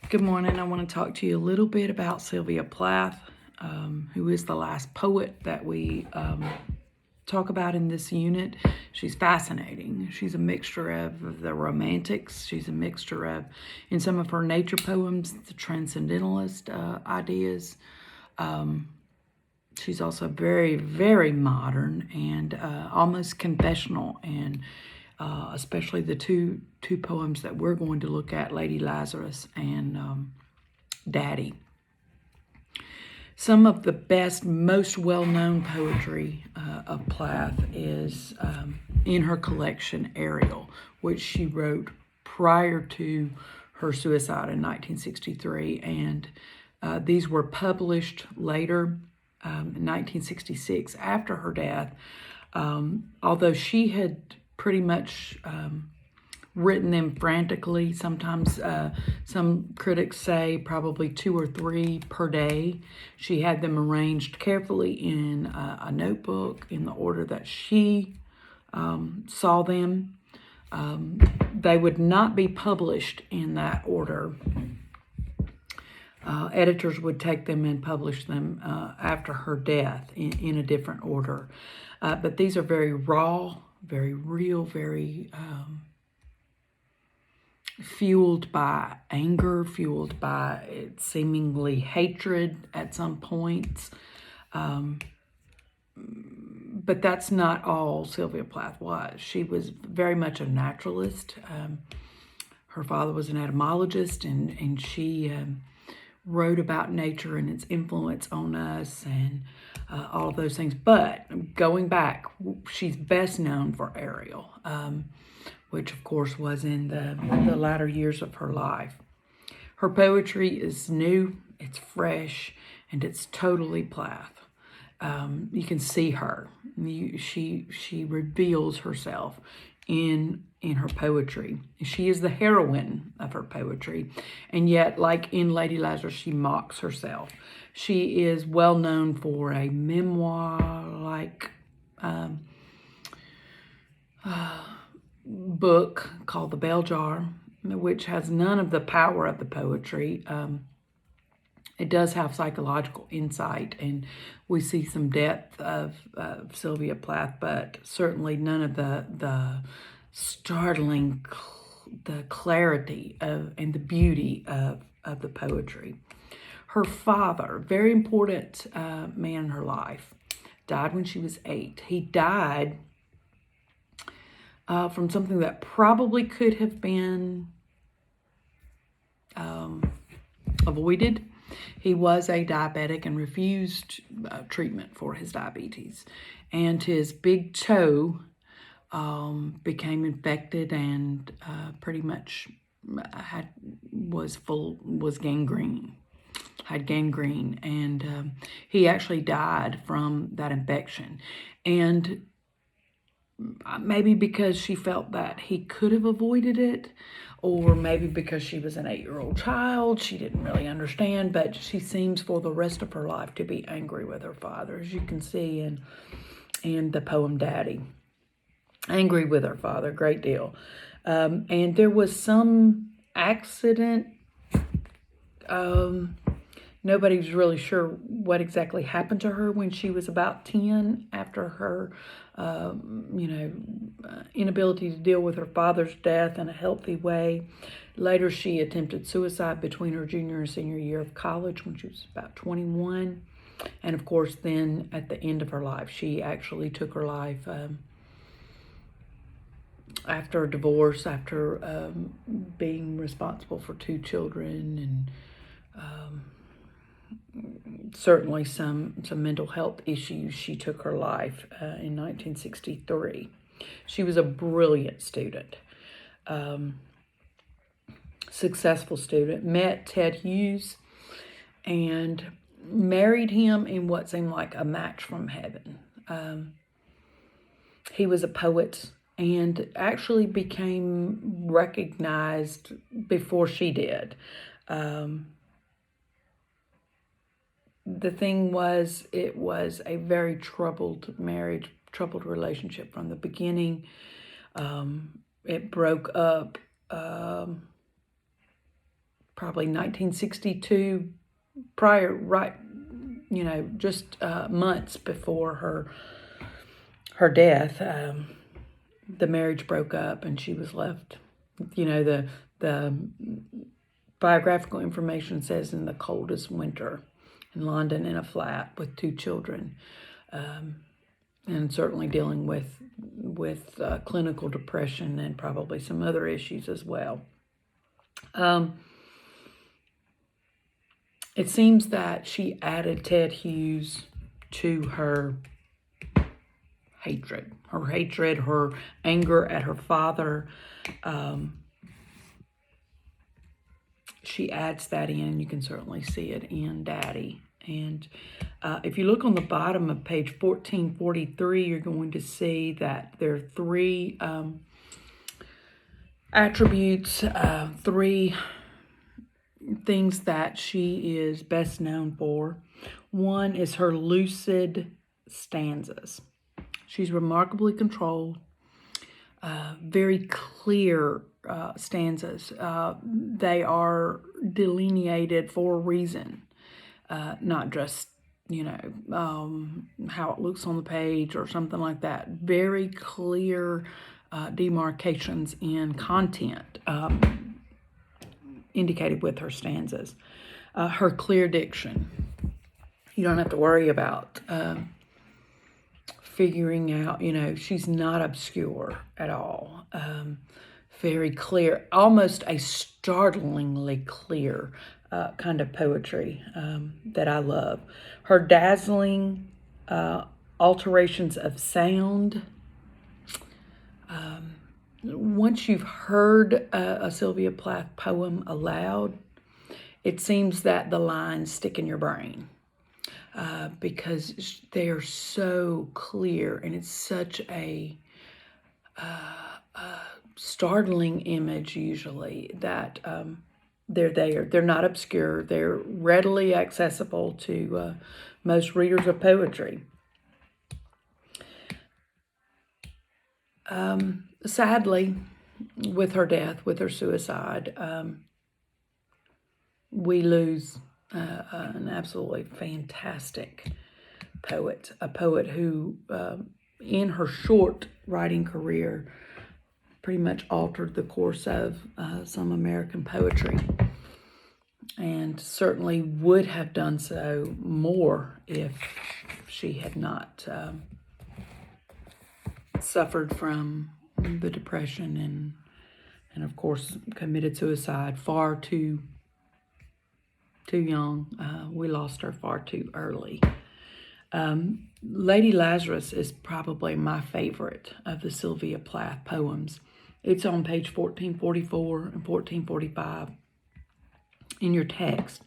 Good morning. I want to talk to you a little bit about Sylvia Plath, who is the last poet that we talk about in this unit. She's fascinating. She's a mixture of the romantics. She's a mixture of, in some of her nature poems, the transcendentalist ideas. She's also very, very modern and almost confessional, and especially the two poems that we're going to look at, Lady Lazarus and Daddy. Some of the best, most well-known poetry of Plath is in her collection, Ariel, which she wrote prior to her suicide in 1963. And these were published later in 1966 after her death, although she had pretty much written them frantically. Sometimes some critics say probably 2 or 3 per day. She had them arranged carefully in a notebook in the order that she saw them. They would not be published in that order. Editors would take them and publish them after her death in a different order. But these are very raw, very real, very fueled by anger, fueled by seemingly hatred at some points. But that's not all Sylvia Plath was. She was very much a naturalist. Her father was an entomologist, and she wrote about nature and its influence on us and all of those things. But going back, she's best known for Ariel, which of course was in the latter years of her life. Her poetry is new, it's fresh, and it's totally Plath. You can see her. She reveals herself in her poetry. She is the heroine of her poetry, and yet, like in Lady Lazarus, she mocks herself. She is well known for a memoir-like book called The Bell Jar, which has none of the power of the poetry. It does have psychological insight, and we see some depth of Sylvia Plath, but certainly none of the startling, the clarity of and the beauty of the poetry. Her father, very important man in her life, died when she was 8. He died from something that probably could have been avoided. He was a diabetic and refused treatment for his diabetes, and his big toe became infected and pretty much was gangrene, had gangrene, and he actually died from that infection. And maybe because she felt that he could have avoided it, or maybe because she was an 8-year-old child, she didn't really understand, but she seems for the rest of her life to be angry with her father, as you can see in the poem Daddy. Angry with her father, great deal. And there was some accident. Nobody's really sure what exactly happened to her when she was about 10 after her, inability to deal with her father's death in a healthy way. Later, she attempted suicide between her junior and senior year of college when she was about 21. And of course, then at the end of her life, she actually took her life after a divorce, after being responsible for 2 children, and certainly some mental health issues. She took her life in 1963. She was a brilliant student, successful student, met Ted Hughes and married him in what seemed like a match from heaven. He was a poet and actually became recognized before she did. The thing was, it was a very troubled marriage, troubled relationship from the beginning. It broke up probably 1962, prior, right, just months before her death. The marriage broke up and she was left, the biographical information says, in the coldest winter in London in a flat with 2 children, and certainly dealing with clinical depression and probably some other issues as well. It seems that she added Ted Hughes to her hatred, her anger at her father. She adds that in. You can certainly see it in Daddy. And if you look on the bottom of page 1443, you're going to see that there are 3 attributes, 3 things that she is best known for. One is her lucid stanzas. She's remarkably controlled, very clear stanzas. They are delineated for a reason, not just, how it looks on the page or something like that. Very clear demarcations in content indicated with her stanzas. Her clear diction. You don't have to worry about figuring out, she's not obscure at all. Very clear, almost a startlingly clear kind of poetry that I love. Her dazzling alterations of sound. Once you've heard a Sylvia Plath poem aloud, it seems that the lines stick in your brain. Because they are so clear, and it's such a startling image usually that they're there. They're not obscure. They're readily accessible to most readers of poetry. Sadly, with her death, with her suicide, we lose an absolutely fantastic poet, a poet who, in her short writing career, pretty much altered the course of some American poetry, and certainly would have done so more if she had not suffered from the depression and of course committed suicide far too young. We lost her far too early. Lady Lazarus is probably my favorite of the Sylvia Plath poems. It's on page 1444 and 1445 in your text.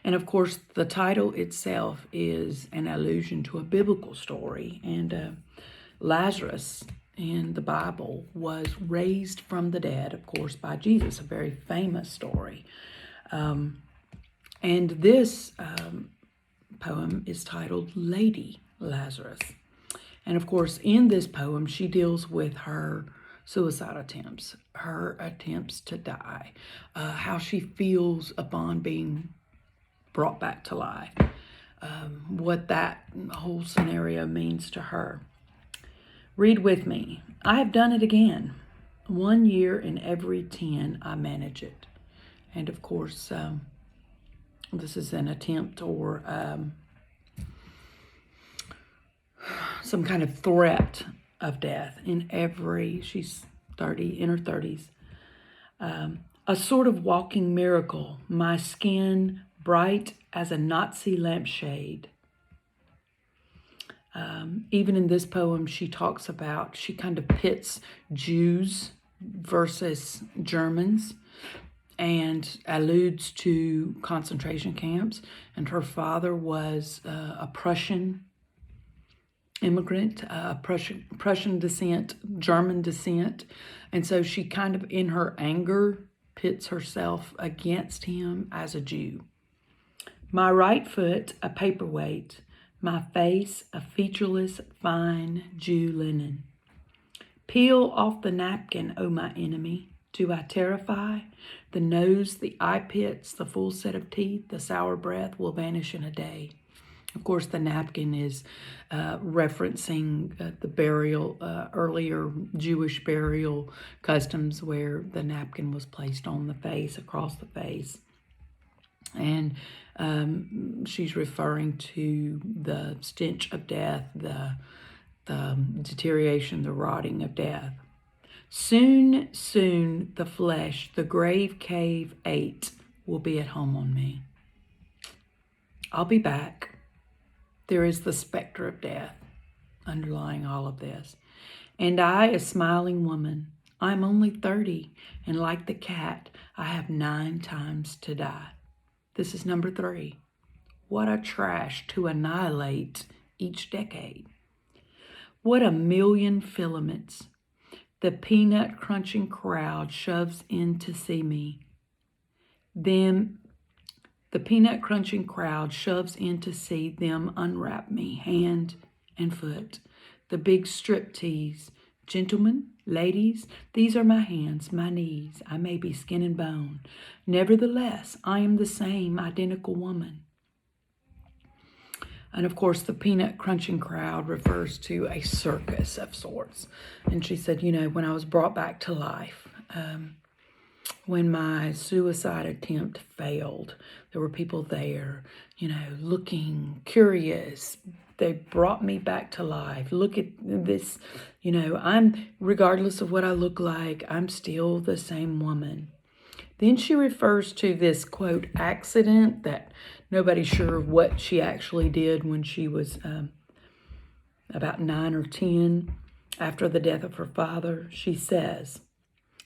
And of course, the title itself is an allusion to a biblical story. And Lazarus in the Bible was raised from the dead, of course, by Jesus, a very famous story. And this poem is titled Lady Lazarus. And of course, in this poem, she deals with her suicide attempts, her attempts to die, how she feels upon being brought back to life, what that whole scenario means to her. Read with me. I have done it again. 1 year in every 10 I manage it. And of course, this is an attempt or some kind of threat of death she's 30, in her 30s. A sort of walking miracle, my skin bright as a Nazi lampshade. Even in this poem, she kind of pits Jews versus Germans and alludes to concentration camps. And her father was a Prussian immigrant, Prussian descent, German descent. And so she kind of, in her anger, pits herself against him as a Jew. My right foot, a paperweight, my face, a featureless, fine Jew linen. Peel off the napkin, O my enemy. Do I terrify? The nose, the eye pits, the full set of teeth, the sour breath will vanish in a day. Of course, the napkin is referencing the burial, earlier Jewish burial customs where the napkin was placed on the face, across the face. And she's referring to the stench of death, the deterioration, the rotting of death. Soon, soon, the flesh, the grave cave ate, will be at home on me. I'll be back. There is the specter of death underlying all of this. And I, a smiling woman, I'm only 30, and like the cat, I have 9 times to die. This is number 3. What a trash to annihilate each decade. What a million filaments. The peanut crunching crowd shoves in to see me. Then the peanut crunching crowd shoves in to see them unwrap me, hand and foot. The big striptease. Gentlemen, ladies, these are my hands, my knees. I may be skin and bone. Nevertheless, I am the same identical woman. And of course, the peanut crunching crowd refers to a circus of sorts. And she said, when I was brought back to life, when my suicide attempt failed, there were people there, looking curious. They brought me back to life. Look at this, I'm, regardless of what I look like, I'm still the same woman. Then she refers to this, quote, accident that nobody's sure what she actually did when she was about 9 or 10 after the death of her father. She says,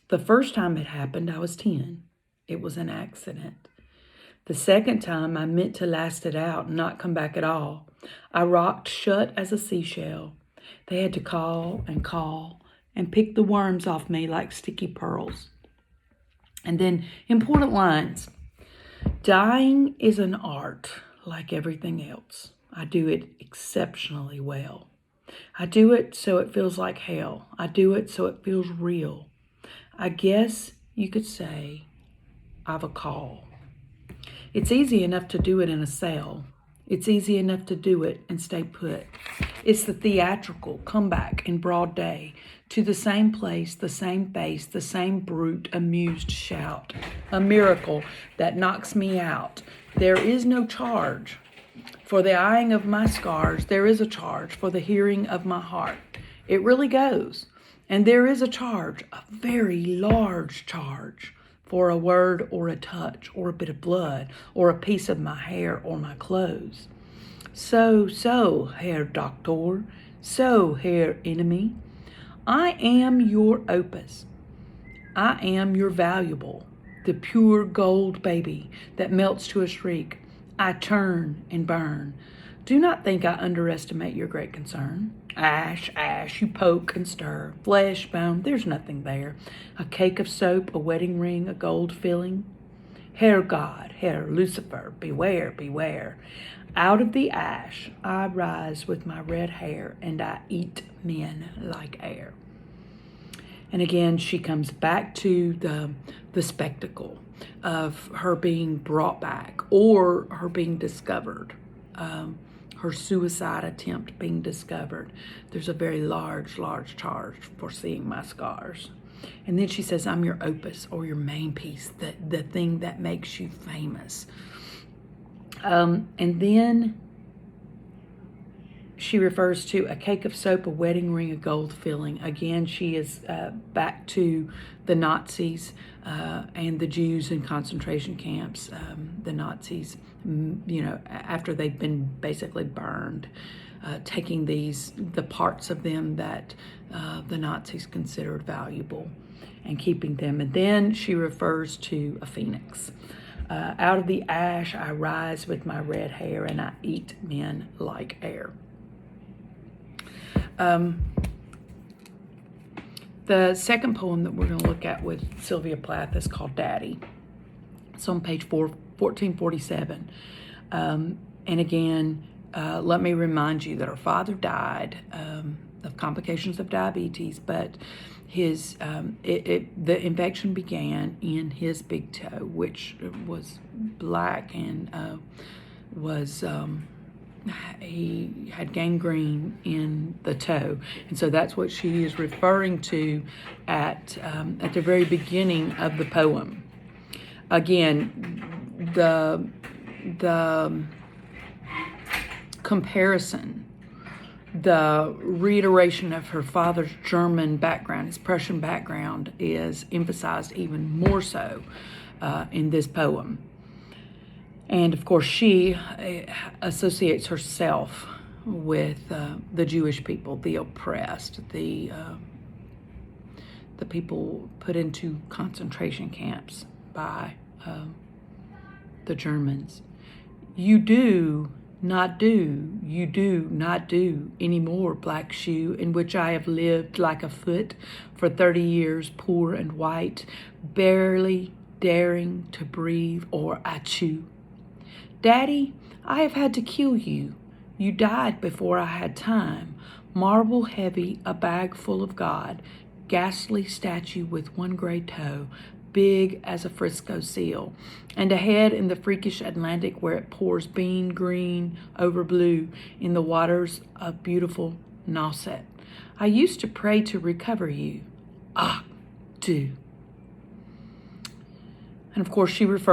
the first time it happened, I was 10. It was an accident. The second time, I meant to last it out and not come back at all. I rocked shut as a seashell. They had to call and pick the worms off me like sticky pearls. And then important lines. Dying is an art like everything else. I do it exceptionally well. I do it so it feels like hell. I do it so it feels real. I guess you could say I've a call. It's easy enough to do it in a cell. It's easy enough to do it and stay put. It's the theatrical comeback in broad day to the same place, the same face, the same brute, amused shout. A miracle that knocks me out. There is no charge. For the eyeing of my scars, there is a charge. For the hearing of my heart, it really goes. And there is a charge, a very large charge, for a word or a touch or a bit of blood or a piece of my hair or my clothes. So, Herr Doctor, so, Herr Enemy, I am your opus. I am your valuable, the pure gold baby that melts to a shriek. I turn and burn. Do not think I underestimate your great concern. Ash, you poke and stir. Flesh, bone, there's nothing there. A cake of soap, a wedding ring, a gold filling. Herr God, Herr Lucifer, beware, beware. Out of the ash I rise with my red hair, and I eat men like air. And again, she comes back to the spectacle of her being brought back or her being discovered. Her suicide attempt being discovered. There's a very large charge for seeing my scars. And then she says, I'm your opus or your main piece, the thing that makes you famous. And then she refers to a cake of soap, a wedding ring, a gold filling. Again, she is back to the Nazis and the Jews in concentration camps. The Nazis, after they've been basically burned, taking the parts of them that the Nazis considered valuable and keeping them. And then she refers to a phoenix. Out of the ash I rise with my red hair, and I eat men like air. The second poem that we're going to look at with Sylvia Plath is called Daddy. It's on page 1447. And again, let me remind you that her father died the complications of diabetes, but the infection began in his big toe, which was black and he had gangrene in the toe, and so that's what she is referring to at the very beginning of the poem. Again, the comparison, the reiteration of her father's German background, his Prussian background, is emphasized even more so in this poem. And of course, she associates herself with the Jewish people, the oppressed, the people put into concentration camps by the Germans. You do not do anymore, black shoe, in which I have lived like a foot for 30 years, poor and white, barely daring to breathe or achoo. Daddy, I have had to kill you. You died before I had time. Marble heavy, a bag full of God, ghastly statue with one gray toe, big as a Frisco seal, and a head in the freakish Atlantic where it pours bean green over blue in the waters of beautiful Nauset. I used to pray to recover you. Ah, do. And of course she refers